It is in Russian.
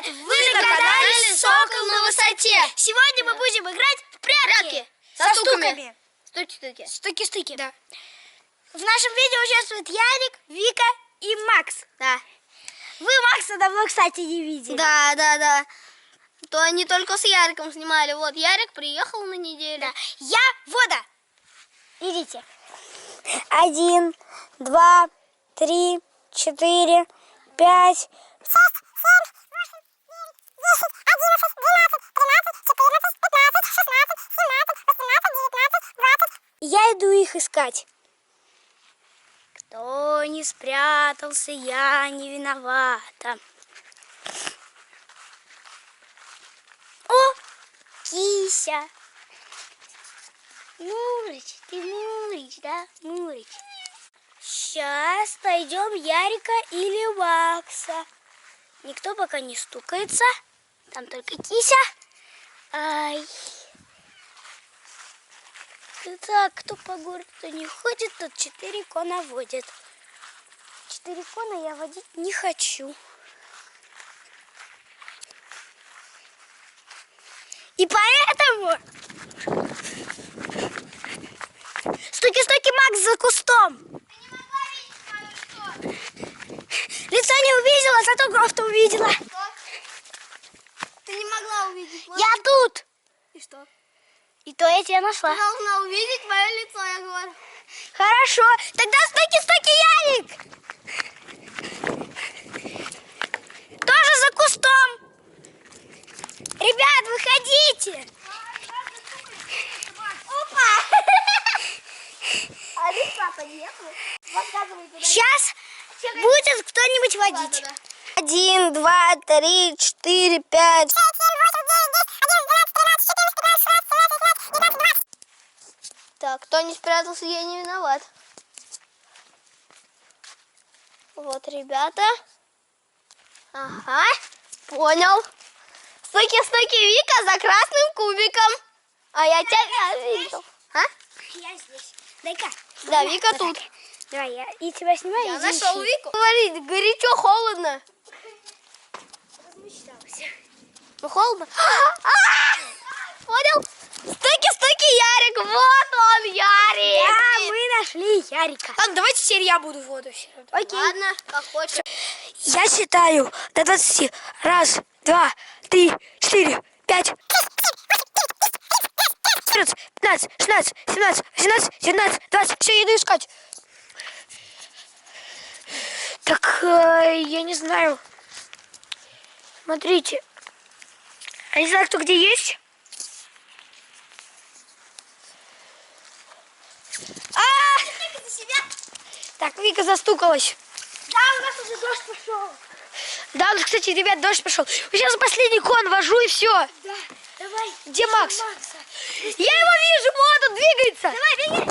привет! Вы на канале Сокол на высоте. Сегодня мы будем играть в прятки со стуками. Стуки-стуки. Да. В нашем видео участвуют Ярик, Вика и Макс. Да. Вы Макса давно, кстати, не видели. Да. То они только с Яриком снимали. Вот Ярик приехал на неделю. Да. Я Вода. Идите. 1, 2, 3, 4, 5, 6, 7, 8, 9, 10, 11, 12, 13, 14, 15, 16, 17, 18, 19, 20. Я иду их искать. Кто не спрятался, я не виновата. О, кися. Мурыч, ты Мурыч, да? Мурыч. Сейчас найдем Ярика или Макса. Никто пока не стукается. Там только кися. Ай. Так, кто по городу не ходит, тот 4 кона водит. 4 кона я водить не хочу. И поэтому... Стуки-стуки, Макс, за кустом. Ты не могла видеть мое лицо. Лицо не увидела, зато Грофта увидела. Что? Ты не могла увидеть. Вот. Я тут. И что? И то я тебя нашла. Ты должна увидеть мое лицо, я говорю. Хорошо. Тогда стуки-стуки, Ярик. Тоже за кустом. Ребят, выходите. Опа! А лица-то нету. Показывай туда. Сейчас будет кто-нибудь водить. Да. 1, 2, 3, 4, 5. Так, кто не спрятался, я не виноват. Вот, ребята. Ага, понял. Стуки-стуки, Вика за красным кубиком. А я тебя видел. А? Я здесь. Дай-ка. Да, Вика тут. Давай, я и тебя снимаю. Я иди нашел ищи. Вику. Говорит, горячо, холодно. Размечтался. Ну, холодно. Понял? Стуки-стуки, Ярик. Вот он, Ярик. Да, мы нашли Ярика. Ладно, давайте теперь я буду воду. Окей. Ладно, как хочешь. Я считаю до 20. 1, 2, 3, 4, 5. 14, 15, 16, 17, 18, 19, 20. Все, иду искать. Так, я не знаю. Смотрите. Я не знаю, кто где есть. Так, Вика застукалась. Да, у нас уже дождь пошел. Да, вот, кстати, ребят, дождь пошел. Сейчас последний кон вожу и все. Да, давай. Где Макс? Макса. Я его вижу, вот он двигается. Давай, беги.